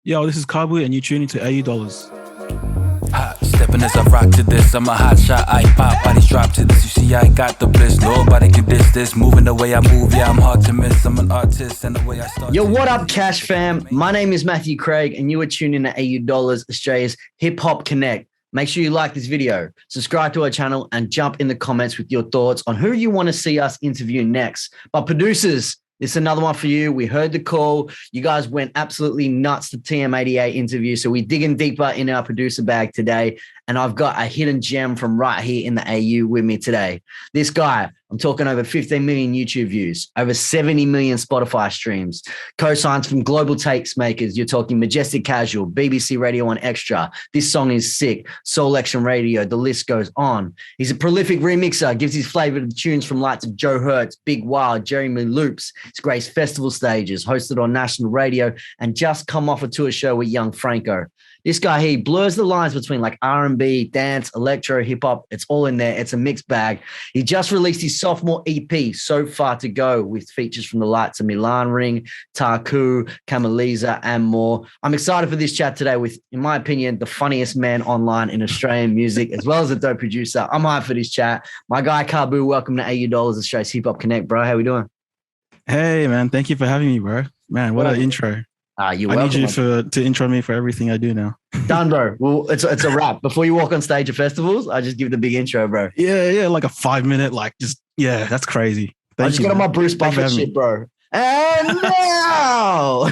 Yo, this is CABU and you're tuning to AU dollars. Hot stepping as I rock to this. I'm a hot shot, I pop, bodies drop to this. You see, I got the bliss. Nobody can diss this. Moving the way I move, yeah, I'm hard to miss. I'm an artist, and the way I start. Yo, what up, Cash fam? My name is Matthew Craig, and you are tuning to AU Dollars, Australia's Hip Hop Connect. Make sure you like this video, subscribe to our channel, and jump in the comments with your thoughts on who you want to see us interview next. But producers, this is another one for you. We heard the call. You guys went absolutely nuts to TM88 interview. So we're digging deeper in our producer bag today. And I've got a hidden gem from right here in the AU with me today. This guy, I'm talking over 15 million YouTube views, over 70 million Spotify streams, co-signs from global takes makers. You're talking Majestic Casual, BBC Radio 1 Extra. This song is sick. Soul Action Radio. The list goes on. He's a prolific remixer, gives his flavor to tunes from lights of Joe Hertz, Big Wild, Jeremy Loops. He's graced festival stages, hosted on national radio, and just come off a tour show with Young Franco. This guy, he blurs the lines between like R&B, dance, electro, hip hop. It's all in there. It's a mixed bag. He just released his sophomore EP, So Far to Go, with features from the likes of Milan Ring, Taku, Kamaliza, and more. I'm excited for this chat today with, in my opinion, the funniest man online in Australian music, as well as a dope producer. I'm hyped for this chat. My guy, CABU, welcome to AU Dollars, Australia's Hip Hop Connect, bro. How we doing? Hey, man. Thank you for having me, bro. Man, what an intro. You're I welcome. need you to intro me for everything I do now. Done, bro. Well, it's a wrap. Before you walk on stage at festivals, I just give the big intro, bro. Yeah, like a 5 minute, that's crazy. I just got on my Bruce Buffett shit, bro. And now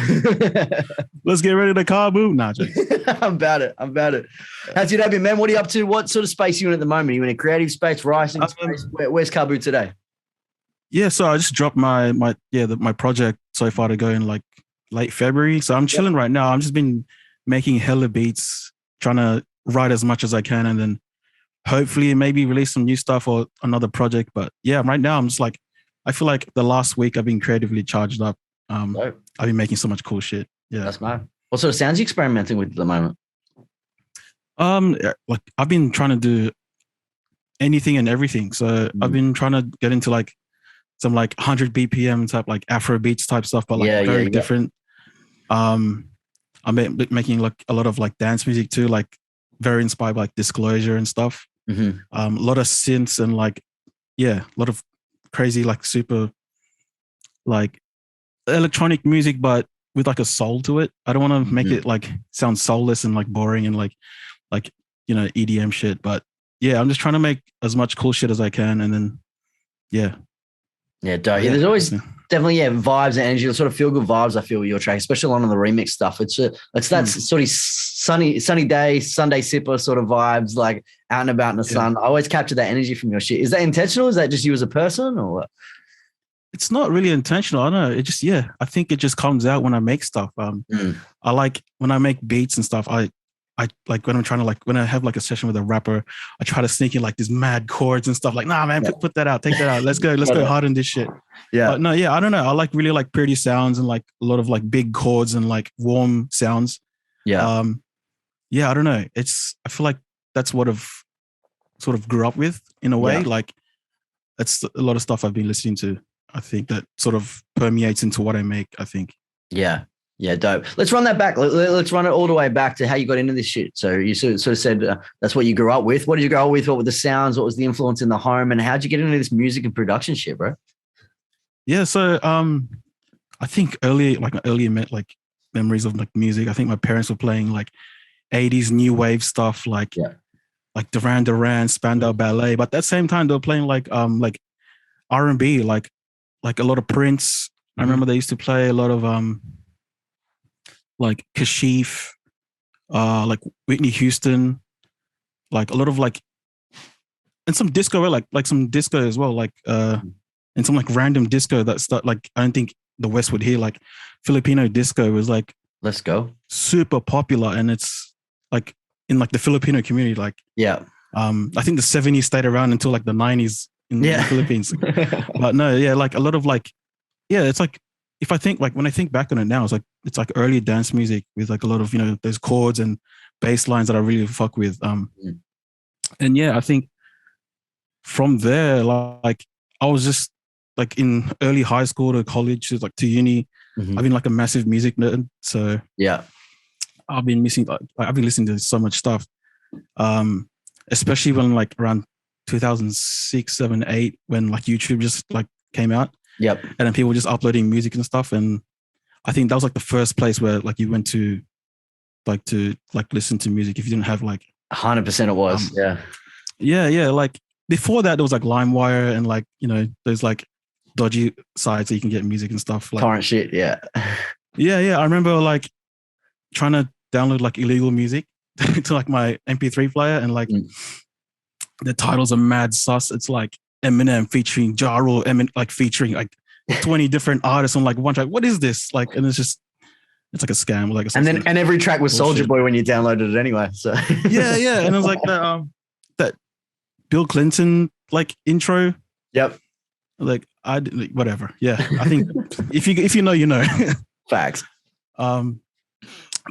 let's get ready to CABU. Nah, I'm about it. How's your day been, man? What are you up to? What sort of space are you in at the moment? Are you in a creative space, writing space? Where's CABU today? Yeah, so I just dropped my project So Far to Go in like late February. So I'm chilling right now. I'm just been making hella beats, trying to write as much as I can, and then hopefully maybe release some new stuff or another project. But yeah, right now I'm just like, I feel like the last week I've been creatively charged up. I've been making so much cool shit. Yeah. That's mad. What sort of sounds are you experimenting with at the moment? Like I've been trying to do anything and everything. So I've been trying to get into like some like 100 BPM type, like Afro beats type stuff, but like very different. I'm making like a lot of like dance music too, like very inspired by like Disclosure and stuff. A lot of synths and like, a lot of crazy, like super like electronic music, but with like a soul to it. I don't want to make it like sound soulless and like boring and like, EDM shit. But yeah, I'm just trying to make as much cool shit as I can. And then, Yeah, dope. Yeah, there's always definitely vibes and energy, sort of feel good vibes. I feel with your track, especially a lot of the remix stuff. It's that sort of sunny day, Sunday sipper sort of vibes, like out and about in the sun. I always capture that energy from your shit. Is that intentional? Is that just you as a person, or what? It's not really intentional. I don't know. It just I think it just comes out when I make stuff. I like when I make beats and stuff. I like when I'm trying to when I have like a session with a rapper, I try to sneak in like these mad chords and stuff. Like, nah, man, put that out, take that out. Let's go hard on this shit. Yeah. But no, I don't know. I really like pretty sounds and like a lot of like big chords and like warm sounds. Yeah. I don't know. I feel like that's what I've sort of grew up with in a way. Like it's a lot of stuff I've been listening to. I think that sort of permeates into what I make, I think. Yeah. Yeah, dope. Let's run that back. Let's run it all the way back to how you got into this shit. So you sort of said that's what you grew up with. What did you grow up with? What were the sounds? What was the influence in the home? And how'd you get into this music and production shit, bro? Yeah, so I think early memories of like music. I think my parents were playing like 80s new wave stuff, like Duran Duran, Spandau Ballet. But at that same time, they were playing like R&B, like a lot of Prince. I remember they used to play a lot of like Kashif, like Whitney Houston, like a lot of like, and some disco, like some disco as well, like and some like random disco that start like I don't think the West would hear. Like Filipino disco was like, let's go, super popular, and it's like in like the Filipino community, like I think the 70s stayed around until like the 90s in the Philippines. But no, like a lot of like it's like, if I think like when I think back on it now, it's like early dance music with like a lot of those chords and bass lines that I really fuck with. And I think from there, like I was just like in early high school to college to uni. I've been like a massive music nerd. So I've been missing. I've been listening to so much stuff, especially when like around 2006, 7, 8, when like YouTube just like came out. Yep. And then people were just uploading music and stuff. And I think that was like the first place where like you went to listen to music if you didn't have like 100% it was. Yeah. Like before that, there was like LimeWire and like, you know, there's like dodgy sites that you can get music and stuff. Like torrent shit. Yeah. Yeah. I remember like trying to download like illegal music to like my MP3 player, and like the titles are mad sus. It's like Eminem featuring Ja Rule, like featuring like 20 different artists on like one track. What is this? Like, and it's like a scam. Like, and every track was Soulja Boy when you downloaded it anyway. So yeah. And it was like that Bill Clinton like intro. Yep. Like whatever. Yeah. I think if you know, you know. Facts.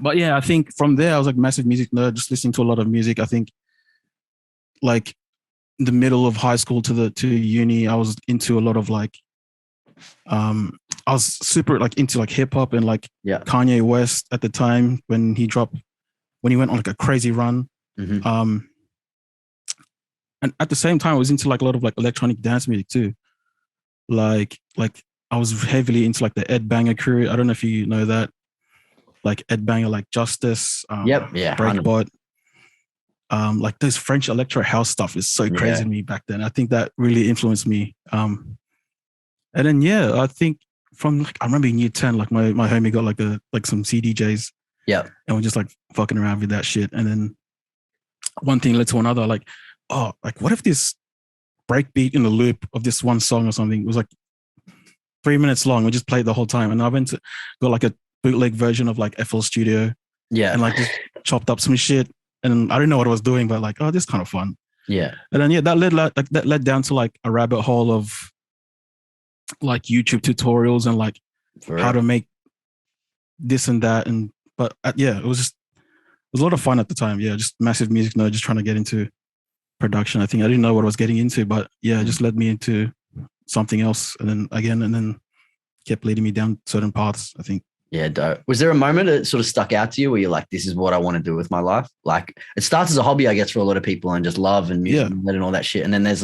But yeah, I think from there I was like massive music nerd, just listening to a lot of music. I think like in the middle of high school to uni, I was into a lot of like I was super like into like hip hop and like Kanye West at the time when he went on like a crazy run. And at the same time I was into like a lot of like electronic dance music too. Like I was heavily into like the Ed Banger crew. I don't know if you know that. Like Ed Banger, like Justice, Breakbot. Like those French electro house stuff is so crazy to me back then. I think that really influenced me. And then I think from like I remember in year 10, like my homie got like some CDJs. Yeah. And we're just like fucking around with that shit. And then one thing led to another, like, oh, like what if this breakbeat in the loop of this one song or something was like 3 minutes long? We just played the whole time. And I got like a bootleg version of like FL Studio. Yeah. And like just chopped up some shit. And I didn't know what I was doing, but like, oh, this is kind of fun. Yeah. And then that led down to like a rabbit hole of like YouTube tutorials and like how to make this and that. And but it was a lot of fun at the time. Yeah, just massive music nerd, just trying to get into production. I think I didn't know what I was getting into, but it just led me into something else. And then kept leading me down certain paths, I think. Yeah, dope. Was there a moment that sort of stuck out to you where you're like, this is what I want to do with my life? Like it starts as a hobby, I guess, for a lot of people and just love and music and all that shit. And then there's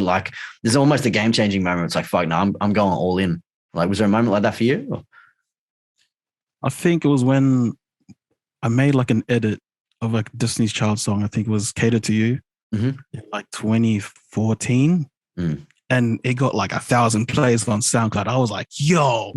almost a game-changing moment. It's like, fuck, no, I'm going all in. Like, was there a moment like that for you? Or? I think it was when I made like an edit of like Destiny's Child song. I think it was Cater to You in like 2014. And it got like 1,000 plays on SoundCloud. I was like, yo,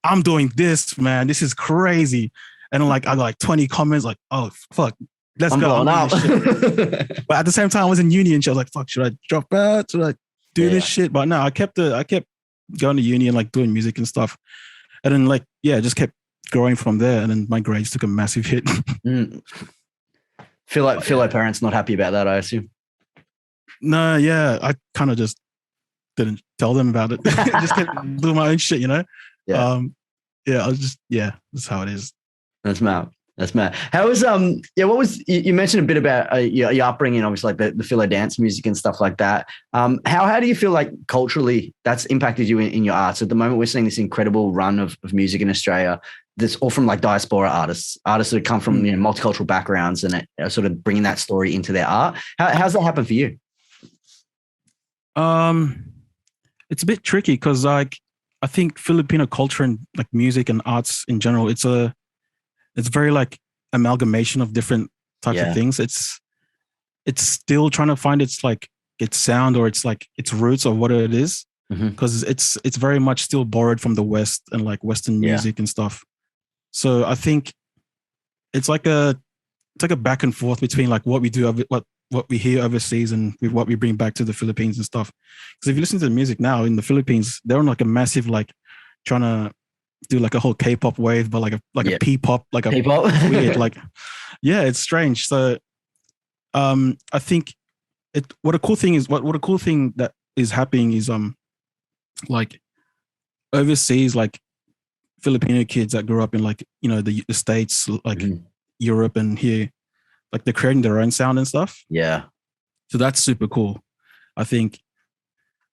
I'm doing this, man. This is crazy. And like, I got like 20 comments like, oh, fuck, let's go. But at the same time, I was in uni and I was like, fuck, should I drop out? Should I do this shit? But no, I kept going to uni and like doing music and stuff. And then like, just kept growing from there. And then my grades took a massive hit. Feel like parents not happy about that, I assume. No, I kind of just didn't tell them about it. Just kept doing my own shit, you know? I was just, that's how it is. That's mad. How was, what was, you mentioned a bit about your upbringing, obviously like the Philo dance music and stuff like that. How do you feel like culturally that's impacted you in your arts? At the moment, we're seeing this incredible run of music in Australia that's all from like diaspora artists that come from multicultural backgrounds and sort of bringing that story into their art. How's that happen for you? It's a bit tricky because like I think Filipino culture and like music and arts in general, it's very like amalgamation of different types of things. It's still trying to find its sound or its like its roots or what it is, because it's very much still borrowed from the West and like Western music and stuff. So I think it's like a back and forth between like what we do, what we hear overseas and what we bring back to the Philippines and stuff. Because if you listen to the music now in the Philippines, they're on like a massive like trying to do like a whole K-pop wave, but like a P-pop, like a P-pop? Weird, like it's strange. So I think what a cool thing that is happening is like overseas, like Filipino kids that grew up in like the States, like Europe and here, like they're creating their own sound and stuff. Yeah. So that's super cool. I think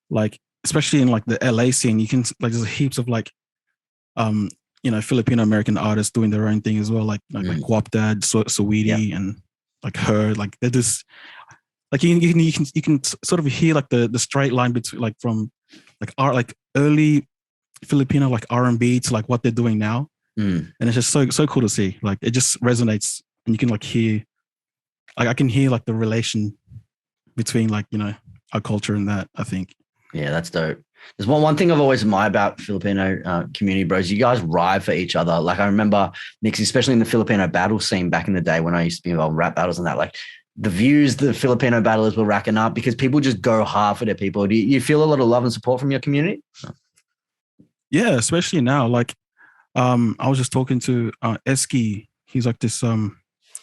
like, especially in like the LA scene, you can like, there's heaps of like Filipino American artists doing their own thing as well, like Guap Dad, Saweetie, and like her, like they're just like you can sort of hear like the straight line between like from like art, like early Filipino like R&B to like what they're doing now, and it's just so cool to see. Like it just resonates, and you can like hear, like I can hear like the relation between like our culture and that. I think. Yeah, that's dope. There's one thing I've always admired about Filipino community, bros. You guys ride for each other. Like I remember, Nix, especially in the Filipino battle scene back in the day when I used to be involved in rap battles and that, like the views the Filipino battlers were racking up because people just go hard for their people. Do you feel a lot of love and support from your community? Yeah, especially now. Like I was just talking to Eski. He's like this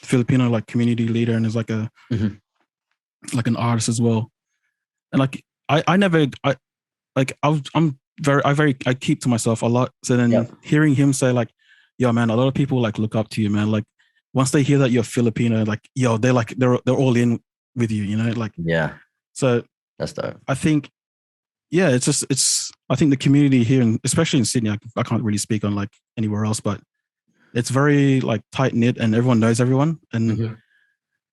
Filipino like community leader and is like a like an artist as well. And like I keep to myself a lot. So then hearing him say like, yo man, a lot of people like look up to you, man. Like once they hear that you're Filipino, like, yo, they're all in with you, like, yeah. So that's dope. I think, yeah, I think the community here, and especially in Sydney, I can't really speak on like anywhere else, but it's very like tight knit and everyone knows everyone. And,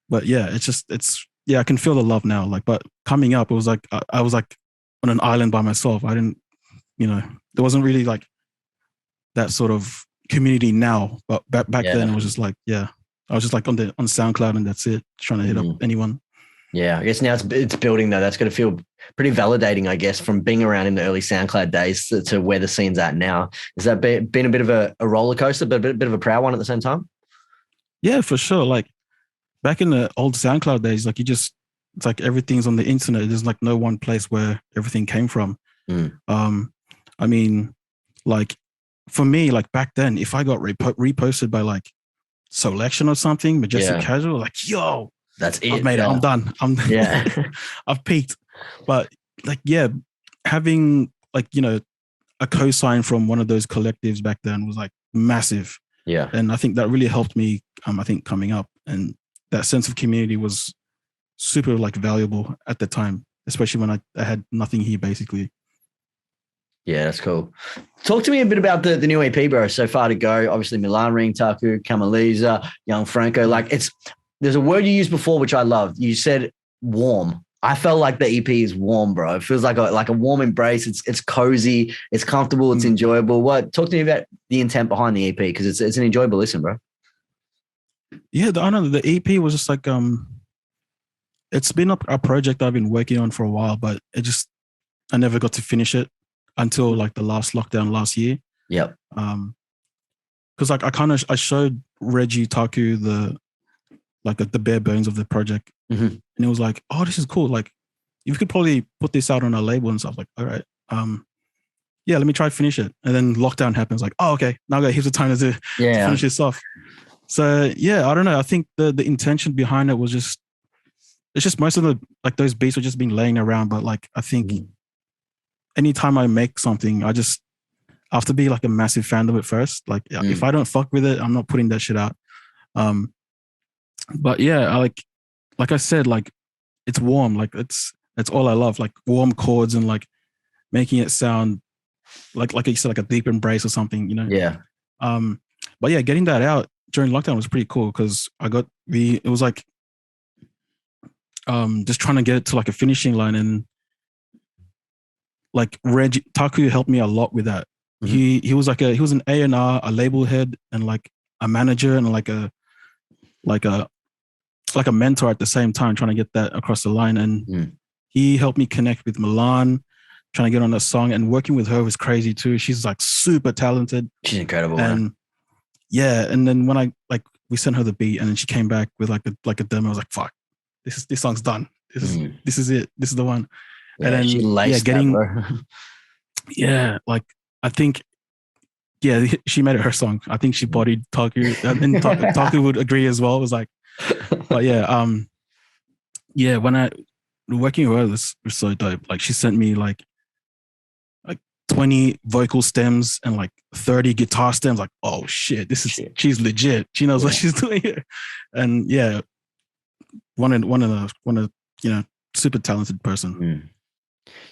but yeah, I can feel the love now. Like, but coming up, it was like, I was like on an island by myself. I didn't, there wasn't really like that sort of community now, but back then it was just like, I was just like on SoundCloud and that's it, trying to hit up anyone. Yeah, I guess now it's building though. That's going to feel pretty validating, I guess, from being around in the early SoundCloud days to where the scene's at now. Has that been a bit of a roller coaster, but a bit of a proud one at the same time? Yeah, for sure. Like back in the old SoundCloud days, like it's like everything's on the internet. There's like no one place where everything came from. I mean, like for me, like back then, if I got reposted by like Selection or something, Majestic Casual, like, yo, that's it. I've made it. I'm done. I've peaked. But like, yeah, having like, a cosign from one of those collectives back then was like massive. Yeah. And I think that really helped me, I think coming up, and that sense of community was super like valuable at the time, especially when I had nothing here basically. Yeah, that's cool. Talk to me a bit about the new EP, bro. So far to go, obviously Milan Ring, Taku, Kamaliza, Young Franco. Like there's a word you used before, which I loved. You said warm. I felt like the EP is warm, bro. It feels like a warm embrace. It's cozy. It's comfortable. It's enjoyable. Talk to me about the intent behind the EP, because it's an enjoyable listen, bro. Yeah, I know the EP was just like it's been a project I've been working on for a while, but I never got to finish it until like the last lockdown last year. Yep. Because like I showed Reggie Taku the bare bones of the project, and it was like, oh, this is cool. Like, you could probably put this out on our label and stuff. Like, all right, yeah, let me try to finish it. And then lockdown happens. Like, oh, okay, now here's the time to finish this off. So yeah, I don't know. I think the intention behind it was it's just most of the like those beats were just been laying around. But like I think anytime I make something, I have to be like a massive fan of it first. Like if I don't fuck with it, I'm not putting that shit out. But yeah, I like I said, like it's warm. Like that's all I love. Like warm chords and like making it sound like you said, like a deep embrace or something, Yeah. But yeah, getting that out during lockdown was pretty cool because it was like just trying to get it to like a finishing line, and like Reggie Taku helped me a lot with that. He was an A&R, a label head, and like a manager, and like a mentor at the same time, trying to get that across the line. And he helped me connect with Milan, trying to get on a song, and working with her was crazy too. She's like super talented. She's incredible. And man. Yeah. And then when we sent her the beat, and then she came back with like a demo, I was like, fuck, this song's done. This is it. This is the one. Yeah, and then she that, like I think, yeah, she made it her song. I think she bodied Taku, and Taku would agree as well. It was like, but yeah, when working with her, this was so dope. Like she sent me like 20 vocal stems and like 30 guitar stems. Like, oh shit, she's legit. She knows what she's doing here. And yeah, one of super talented person.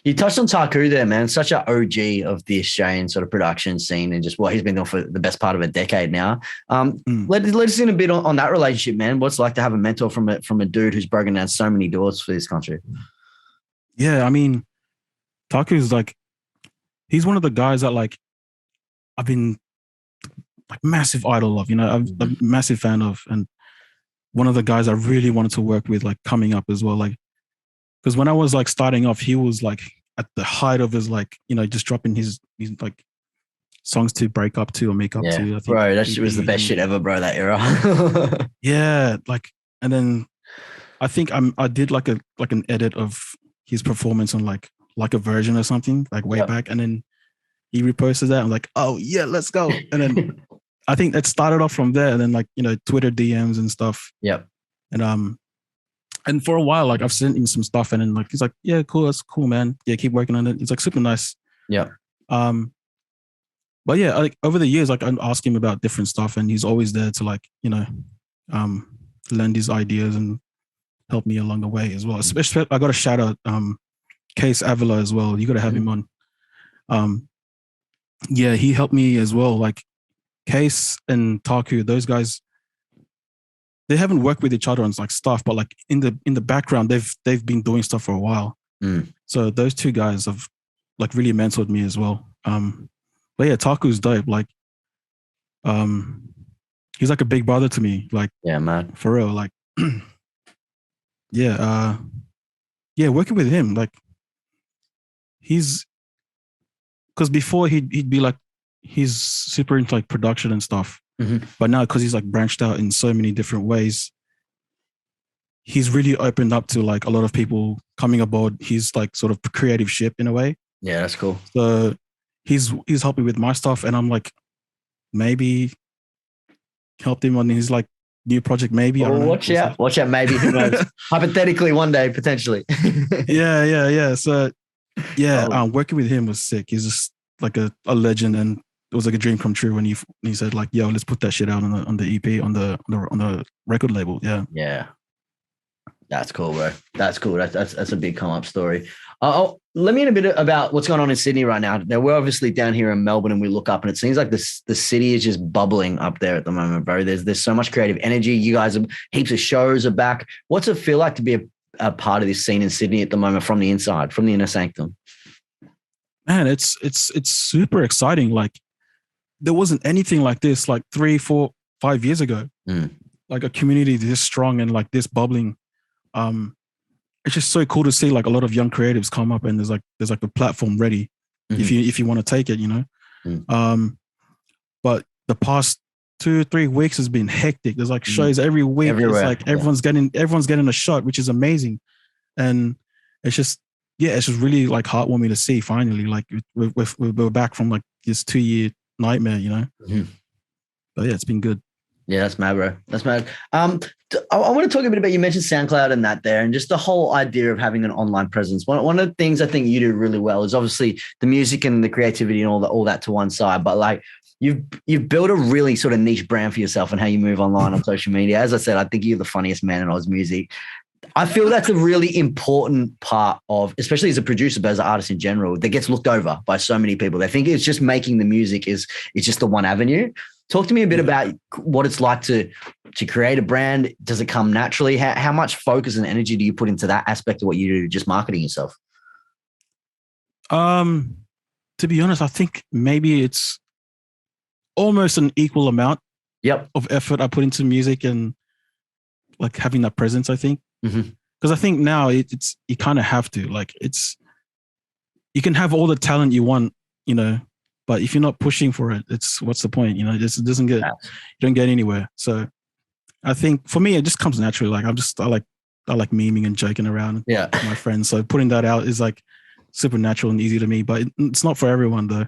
You touched on Taku there, man. Such an OG of the Australian sort of production scene and just what he's been doing for the best part of a decade now. Let us in a bit on that relationship, man. What's it like to have a mentor from a dude who's broken down so many doors for this country? Yeah, I mean, Taku's like, he's one of the guys that like I've been like massive idol of, I'm a massive fan of, and one of the guys I really wanted to work with, like coming up as well, like because when I was like starting off, he was like at the height of his like just dropping his like songs to break up to or make up to. I think, bro, that shit was the best shit ever, bro. That era. Yeah, like, and then I think I did like an edit of his performance on like a version or something like way back, and then he reposted that. I'm like, oh yeah, let's go. And then I think that started off from there, and then like Twitter DMs and stuff. Yep. And for a while, like I've sent him some stuff, and then like he's like, yeah, cool, that's cool, man. Yeah, keep working on it. It's like super nice. Yeah. But yeah, like over the years, like I ask him about different stuff, and he's always there to like lend his ideas and help me along the way as well. Especially, I got to shout out Case Avila as well. You got to have him on. Yeah, he helped me as well. Like Case and Taku, those guys, they haven't worked with each other on like stuff, but like in the background, they've been doing stuff for a while. So those two guys have like really mentored me as well. But yeah, Taku's dope. Like, he's like a big brother to me. Like, yeah, man, for real. Like, yeah, working with him, like, because before he'd be like, he's super into like production and stuff. But now, because he's like branched out in so many different ways, he's really opened up to like a lot of people coming aboard his like sort of creative ship in a way. Yeah, that's cool. So he's helped me with my stuff, and I'm like, maybe helped him on his like new project. Maybe I don't know. Watch out. Maybe, who knows? Hypothetically, one day potentially. Yeah. So working with him was sick. He's just like a legend, and it was like a dream come true when he said like, yo, let's put that shit out on the EP on the record label. Yeah. That's cool, bro. That's cool. That's a big come up story. Let me in a bit about what's going on in Sydney right now. Now, we're obviously down here in Melbourne, and we look up, and it seems like the city is just bubbling up there at the moment, bro. There's so much creative energy. You guys have heaps of shows are back. What's it feel like to be a part of this scene in Sydney at the moment from the inside, from the inner sanctum? Man, it's super exciting. Like, there wasn't anything like this like 3, 4, 5 years ago. Like a community this strong and like this bubbling. It's just so cool to see like a lot of young creatives come up, and there's like a platform ready if you want to take it, but the past 2-3 weeks has been hectic. There's like shows every week. Everywhere. It's like everyone's getting a shot, which is amazing. And it's just really like heartwarming to see finally, like we're back from like this 2-year nightmare, But yeah, it's been good. Yeah, that's mad, bro. That's mad. I want to talk a bit about, you mentioned SoundCloud and that there, and just the whole idea of having an online presence. One of the things I think you do really well is obviously the music and the creativity and all that to one side, but like you've built a really sort of niche brand for yourself and how you move online on social media. As I said, I think you're the funniest man in Oz music. I feel that's a really important part of, especially as a producer, but as an artist in general, that gets looked over by so many people. They think it's just making the music is just the one avenue. Talk to me a bit about what it's like to create a brand. Does it come naturally? How much focus and energy do you put into that aspect of what you do, just marketing yourself? To be honest, I think maybe it's almost an equal amount of effort I put into music and like having that presence, I think. Because I think now it's you kind of have to, like, you can have all the talent you want, but if you're not pushing for it, what's the point? It doesn't you don't get anywhere. So I think for me, it just comes naturally. Like I like memeing and joking around with my friends. So putting that out is like super natural and easy to me, but it's not for everyone though.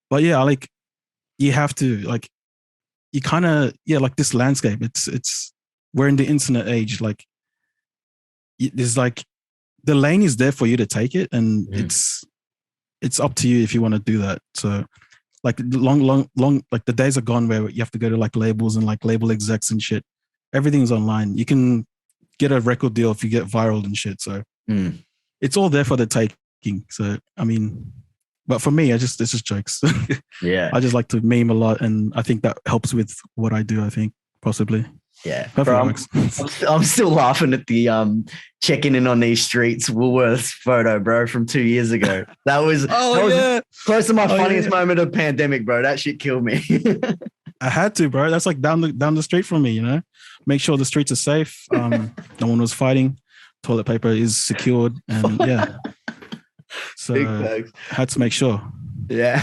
But yeah, like you have to, like, you kind of, like this landscape, we're in the internet age. Like there's like, the lane is there for you to take it, and it's up to you if you want to do that. So like long, like the days are gone where you have to go to like labels and like label execs and shit. Everything's online. You can get a record deal if you get viral and shit. So it's all there for the taking. So, I mean, but for me, it's just jokes. Yeah. I just like to meme a lot. And I think that helps with what I do, I think, possibly. Yeah. Bro, I'm still laughing at the checking in on these streets Woolworths photo, bro, from 2 years ago. That was, close to my funniest moment of pandemic, bro. That shit killed me. I had to, bro. That's like down the street from me, you know? Make sure the streets are safe. No one was fighting. Toilet paper is secured. And yeah. So I had to make sure. Yeah.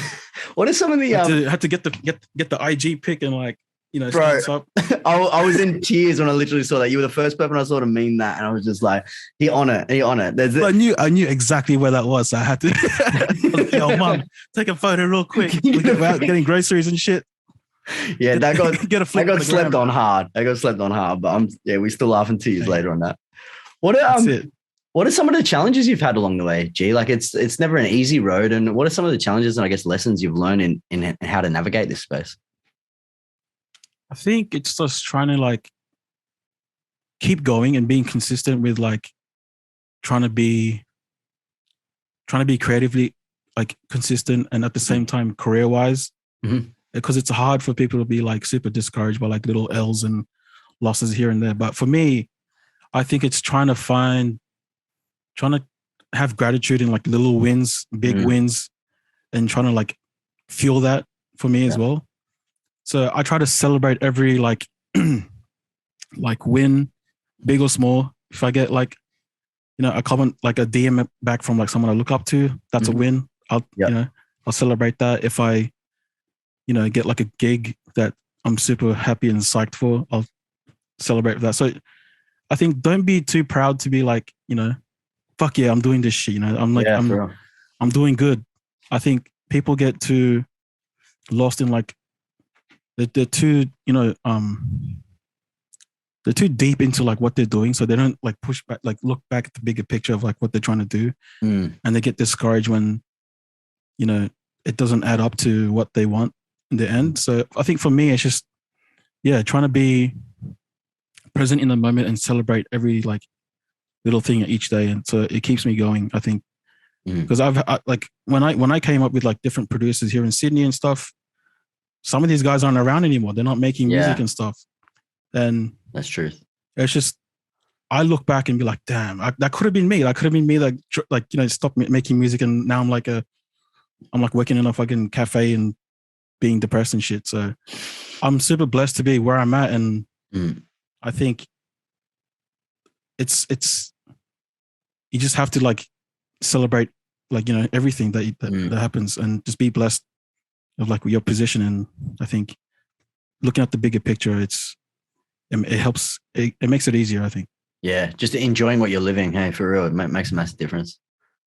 What are some of the had to get the IG pic and like, you know, bro, up. I was in tears when I literally saw that. You were the first person I saw to mean that, and I was just like, he on it. I knew exactly where that was. So I had to yo, mom, take a photo real quick. We're out getting groceries and shit. Yeah, that got slept on hard. I got slept on hard, but we still laughing 2 years later on that. What are some of the challenges you've had along the way, G? Like it's never an easy road. And what are some of the challenges and I guess lessons you've learned in how to navigate this space? I think it's just trying to like keep going and being consistent with like trying to be creatively like consistent and at the same time career wise, because it's hard for people to be like super discouraged by like little L's and losses here and there. But for me, I think it's trying to have gratitude in like little wins, big wins, and trying to like fuel that for me as well. So I try to celebrate every like like win, big or small. If I get like, you know, a comment, like a DM back from like someone I look up to, that's a win. I'll celebrate that. If I, you know, get like a gig that I'm super happy and psyched for, I'll celebrate that. So I think don't be too proud to be like, you know, fuck yeah, I'm doing this shit. You know, I'm like, I'm doing good. I think people get too lost in like, they're too, you know, they're too deep into like what they're doing. So they don't like push back, like look back at the bigger picture of like what they're trying to do. And they get discouraged when, you know, it doesn't add up to what they want in the end. So I think for me, it's just, trying to be present in the moment and celebrate every like little thing each day. And so it keeps me going, I think, because like when I came up with like different producers here in Sydney and stuff, some of these guys aren't around anymore. They're not making music and stuff. And that's true. It's just, I look back and be like, damn, that could have been me. That could have been me that like, you know, stopped making music. And now I'm like working in a fucking cafe and being depressed and shit. So I'm super blessed to be where I'm at. And I think it's, you just have to like celebrate, like, you know, everything that happens and just be blessed of like your position. And I think looking at the bigger picture, it helps. It makes it easier, I think. Yeah, just enjoying what you're living. Hey, for real, it makes a massive difference.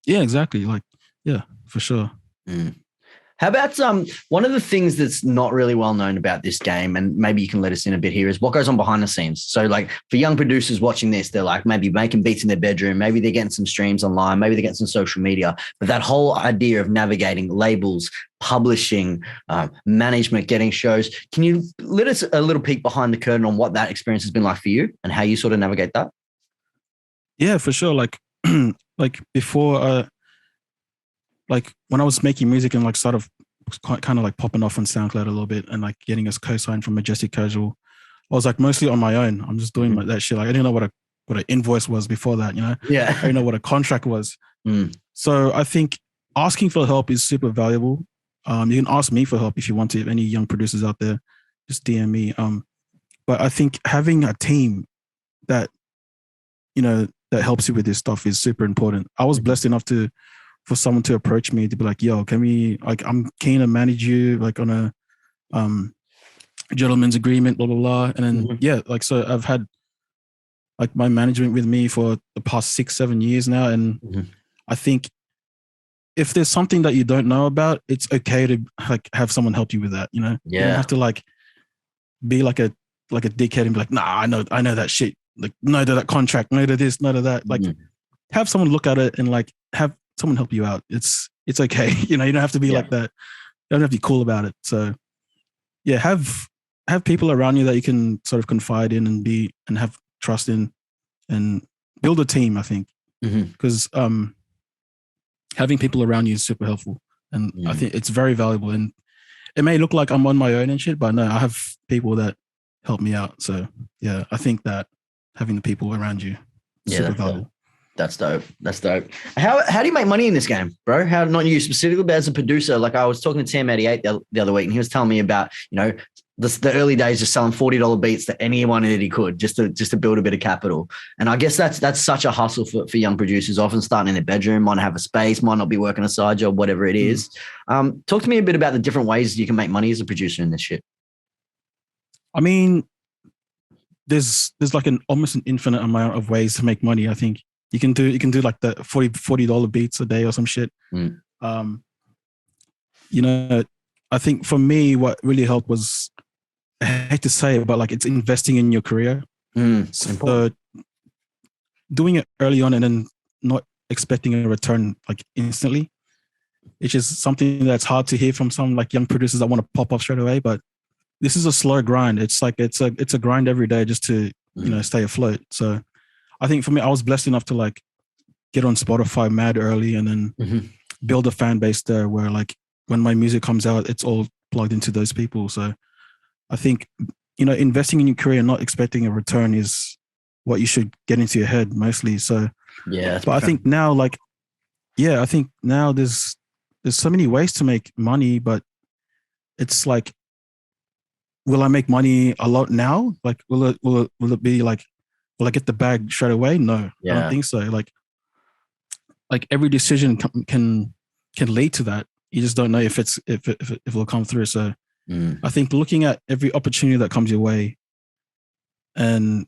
Yeah, exactly. Like, yeah, for sure. How about one of the things that's not really well known about this game, and maybe you can let us in a bit here, is what goes on behind the scenes. So like for young producers watching this, they're like maybe making beats in their bedroom, maybe they're getting some streams online, maybe they're getting some social media, but that whole idea of navigating labels, publishing, management, getting shows. Can you let us a little peek behind the curtain on what that experience has been like for you and how you sort of navigate that? Yeah, for sure. Like, like before, like when I was making music and like kind of like popping off on SoundCloud a little bit and like getting us co-signed from Majestic Casual, I was like mostly on my own. I'm just doing like that shit. Like I didn't know what an invoice was before that, you know? Yeah. I didn't know what a contract was. So I think asking for help is super valuable. You can ask me for help if you want to. If any young producers out there, just DM me. But I think having a team that, you know, that helps you with this stuff is super important. I was blessed enough for someone to approach me to be like, yo, can we, like, I'm keen to manage you like on a gentleman's agreement, blah, blah, blah. And then, like, so I've had like my management with me for the past 6-7 years now. And I think if there's something that you don't know about, it's okay to like have someone help you with that, you know? Yeah. You don't have to like be like a dickhead and be like, nah, I know that shit. Like, no to that contract, no to this, no to that. Like, have someone look at it and like have someone help you out. It's okay. You know, you don't have to be like that. You don't have to be cool about it. So yeah, have people around you that you can sort of confide in and have trust in and build a team, I think. Because having people around you is super helpful. And I think it's very valuable. And it may look like I'm on my own and shit, but no, I have people that help me out. So yeah, I think that having the people around you is super valuable. That's dope. That's dope. How do you make money in this game, bro? How, not you specifically, but as a producer? Like I was talking to Sam 88 the other week, and he was telling me about, you know, the early days just selling $40 beats to anyone that he could just to build a bit of capital. And I guess that's such a hustle for young producers, often starting in their bedroom, might not have a space, might not be working a side job, whatever it is. Talk to me a bit about the different ways you can make money as a producer in this shit. I mean, there's like almost an infinite amount of ways to make money. I think you can do like the $40 beats a day or some shit. You know, I think for me, what really helped was, I hate to say it, but like it's investing in your career. So doing it early on and then not expecting a return like instantly, it's just something that's hard to hear from some like young producers that want to pop up straight away. But this is a slow grind. It's like it's a grind every day just to you know stay afloat. So I think for me, I was blessed enough to like get on Spotify mad early and then build a fan base there where like when my music comes out, it's all plugged into those people. So I think, you know, investing in your career and not expecting a return is what you should get into your head mostly. So, yeah. But I think now, like, yeah, I think now there's so many ways to make money, but it's like, will I make money a lot now? Like, will it be like, will I get the bag straight away? No, I don't think so. Like every decision can lead to that. You just don't know if it'll come through. So I think looking at every opportunity that comes your way, and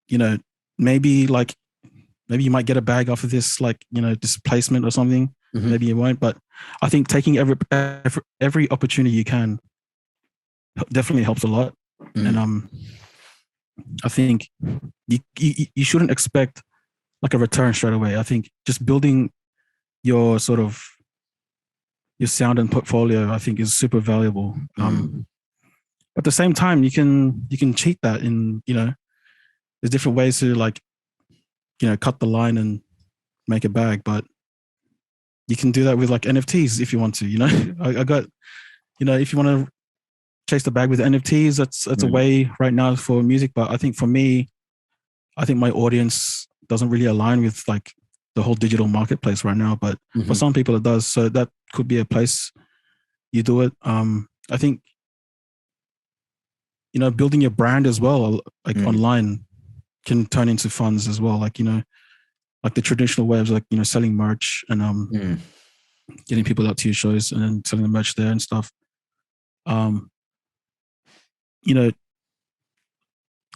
you know, maybe you might get a bag off of this, like, you know, this placement or something. Maybe you won't, but I think taking every opportunity you can definitely helps a lot. And I think you shouldn't expect like a return straight away. I think just building your sort of your sound and portfolio, I think, is super valuable. At the same time, you can cheat that in, you know, there's different ways to like, you know, cut the line and make a bag, but you can do that with like NFTs if you want to, you know. I got, you know, if you want to chase the bag with NFTs, that's a way right now for music. But I think for me, I think my audience doesn't really align with like the whole digital marketplace right now, but for some people it does. So that could be a place you do it. I think, you know, building your brand as well, like online, can turn into funds as well. Like, you know, like the traditional way of like, you know, selling merch and getting people out to your shows and then selling the merch there and stuff. You know,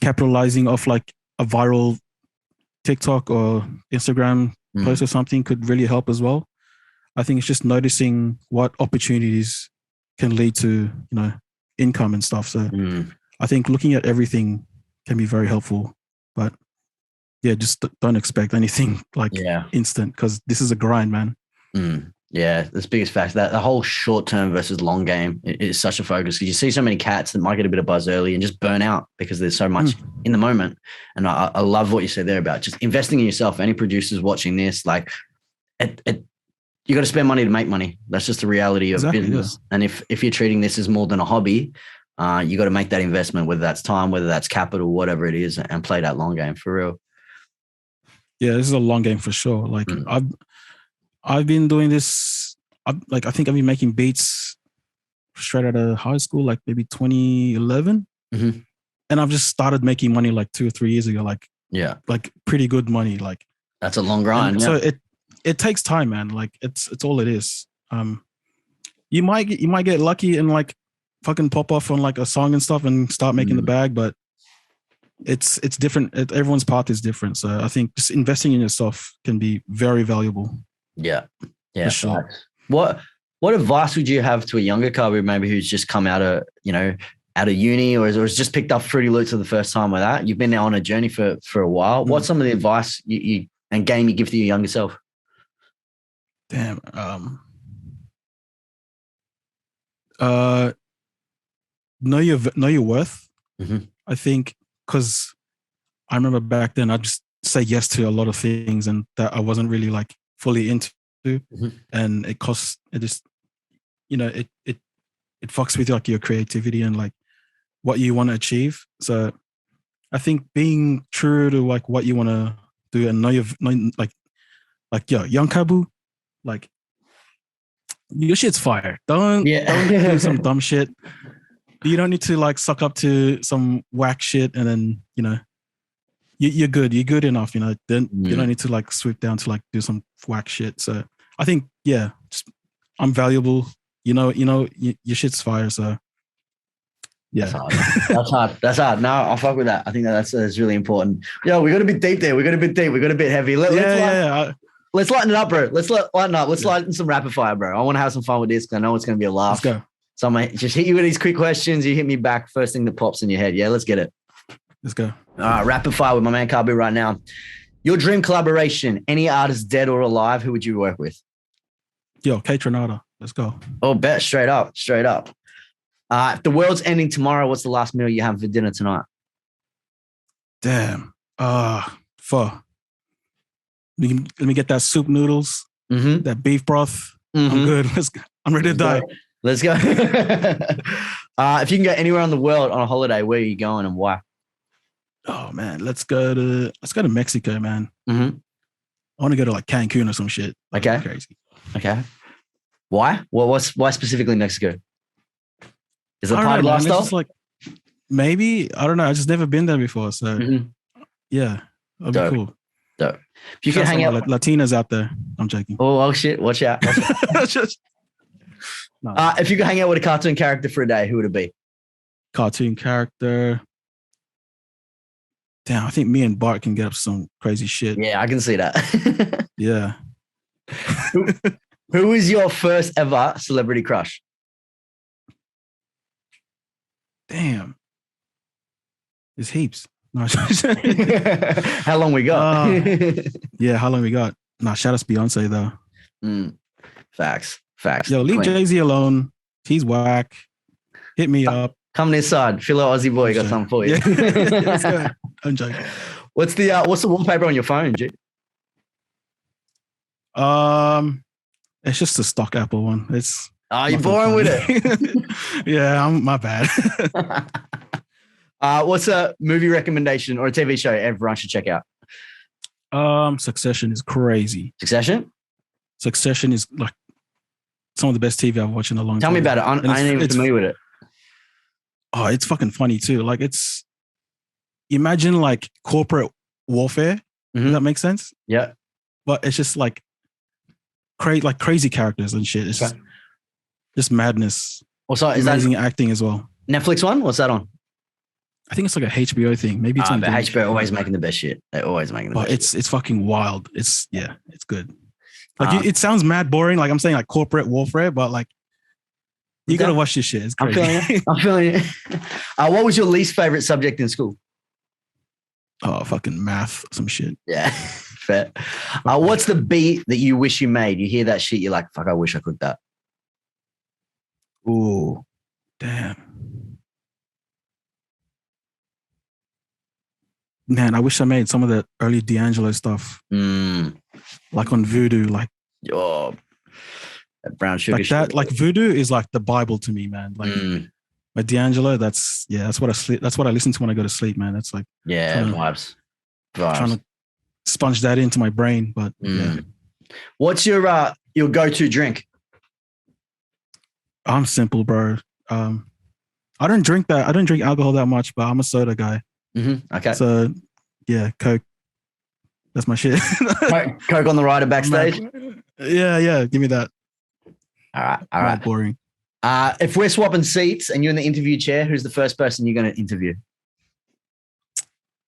capitalizing off like a viral TikTok or Instagram post or something could really help as well. I think it's just noticing what opportunities can lead to, you know, income and stuff. So I think looking at everything can be very helpful, but yeah, just don't expect anything like instant, because this is a grind, man. Yeah, that's the biggest fact. That the whole short term versus long game is such a focus, because you see so many cats that might get a bit of buzz early and just burn out because there's so much in the moment. And I love what you said there about just investing in yourself. Any producers watching this, like, you got to spend money to make money. That's just the reality of business. Yeah. And if you're treating this as more than a hobby, you got to make that investment, whether that's time, whether that's capital, whatever it is, and play that long game for real. Yeah, this is a long game for sure. Like I've been doing this. I think I've been making beats straight out of high school, like maybe 2011, and I've just started making money like 2 or 3 years ago. Like pretty good money. Like that's a long grind. So it takes time, man. Like it's all it is. You might get lucky and like fucking pop off on like a song and stuff and start making the bag, but it's different. Everyone's path is different. So I think just investing in yourself can be very valuable. Yeah. For sure. What advice would you have to a younger CABU maybe who's just come out of uni or has just picked up Fruity Loops for the first time with that? You've been now on a journey for a while. What's some of the advice you and game you give to your younger self? Damn. Know your worth. I think, because I remember back then I just say yes to a lot of things and that I wasn't really like fully into. to, and it costs. It just, it fucks with like your creativity and like what you want to achieve. So I think being true to like what you want to do and know young CABU, like your shit's fire. Don't do some dumb shit. You don't need to like suck up to some whack shit and then you're good. You're good enough. Then you don't need to like swoop down to like do some whack shit. So I think I'm valuable. Your shit's fire. So yeah, that's hard. No, I'll fuck with that. I think that's really important. Yo, we got a bit deep there. We got a bit deep. We got a bit heavy. Let's lighten it up, bro. Let's lighten up. Let's lighten some rapid fire, bro. I want to have some fun with this because I know it's going to be a laugh. Let's go. So I might just hit you with these quick questions. You hit me back. First thing that pops in your head. Yeah, let's get it. Let's go. All right, rapid fire with my man CABU right now. Your dream collaboration, any artist dead or alive, who would you work with? Yo, Kate Renata. Let's go. Oh, bet. Straight up. If the world's ending tomorrow, what's the last meal you have for dinner tonight? Damn. Pho. Let me get that soup noodles, that beef broth. I'm good. I'm ready to die. Let's go. If you can go anywhere in the world on a holiday, where are you going and why? Oh man, let's go to Mexico, man. I want to go to like Cancun or some shit. Okay. Crazy. Okay. Why? Why specifically Mexico? Is it party lifestyle? Like maybe, I don't know. I just never been there before, so yeah, that'd be cool. Dope. If you can hang out, Latinas out there. I'm joking. Oh shit! Watch out. No. If you could hang out with a cartoon character for a day, who would it be? Cartoon character. Damn, I think me and Bart can get up some crazy shit. Yeah, I can see that. Yeah. Who is your first ever celebrity crush? Damn. There's heaps. No, how long we got? Yeah, how long we got? Nah, shout out to Beyonce though. Facts. Yo, leave Jay-Z alone. He's whack. Hit me up. Come this side. Feel like Aussie boy got something for you. Yeah. I'm joking. What's the wallpaper on your phone, G? It's just a stock Apple one. It's you're boring with it. Yeah, my bad. What's a movie recommendation or a TV show everyone should check out? Succession is crazy. Succession is like some of the best TV I've watched in a long time. Tell me about it. I ain't even familiar with it. Oh, it's fucking funny too. Like imagine like corporate warfare. Does that make sense? Yeah. But it's just like crazy characters and shit. It's just madness. Also, is amazing acting as well. Netflix one? What's that on? I think it's like a HBO thing. Maybe it's on but HBO always making the best shit. They're always making the best shit. It's fucking wild. It's good. Like it sounds mad boring. Like I'm saying like corporate warfare, but like you got to watch this shit. It's crazy. I'm feeling it. What was your least favorite subject in school? Oh, fucking math, some shit. Yeah, fair. What's the beat that you wish you made? You hear that shit, you're like, fuck, I wish I could that. Ooh, damn. Man, I wish I made some of the early D'Angelo stuff. Like on Voodoo, like that brown sugar like that. Like Voodoo is like the Bible to me, man. Like but D'Angelo, that's what I sleep. That's what I listen to when I go to sleep, man. That's like vibes. Trying to sponge that into my brain, but yeah. What's your go-to drink? I'm simple, bro. I don't drink alcohol that much, but I'm a soda guy. Okay. So yeah, Coke. That's my shit. Coke on the rider backstage. Yeah. Give me that. All right. Boring. If we're swapping seats and you're in the interview chair, who's the first person you're going to interview?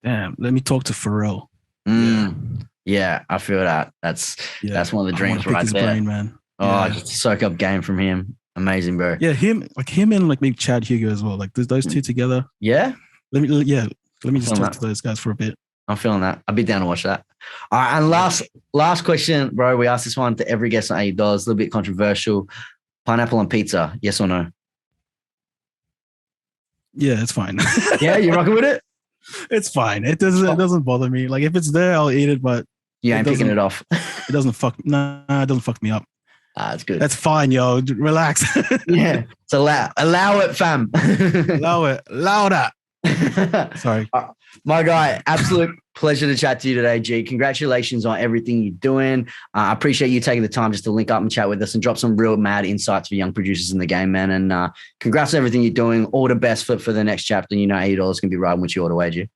Damn, let me talk to Pharrell. Yeah, I feel that. That's one of the dreams right there. Brain, man. Just soak up game from him. Amazing, bro. Yeah, him and like maybe Chad Hugo as well. Like those two together. Yeah. Let me just talk to those guys for a bit. I'm feeling that. I'll be down to watch that. All right, and last question, bro. We asked this one to every guest on $8. A little bit controversial. Pineapple on pizza, yes or no? Yeah, it's fine. Yeah, you rocking with it? It's fine. It doesn't bother me. Like if it's there, I'll eat it. But you ain't picking it off. It doesn't fuck me up. That's good. That's fine, yo. Relax. Yeah. It's allow it, fam. Allow that. Sorry. My guy, absolute pleasure to chat to you today, G. Congratulations on everything you're doing. I appreciate you taking the time just to link up and chat with us and drop some real mad insights for young producers in the game, man. And congrats on everything you're doing. All the best for the next chapter. You know, $80 can be riding with you all the way, G.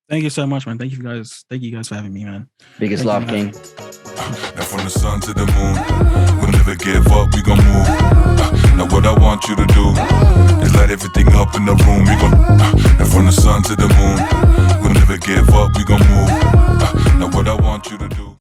Thank you so much, man. Thank you guys for having me, man. Biggest love, King. And from the sun to the moon, we'll never give up, we gon' move. Now what I want you to do is light everything up in the room. We gon' and from the sun to the moon, we'll never give up, we gon' move. Now what I want you to do.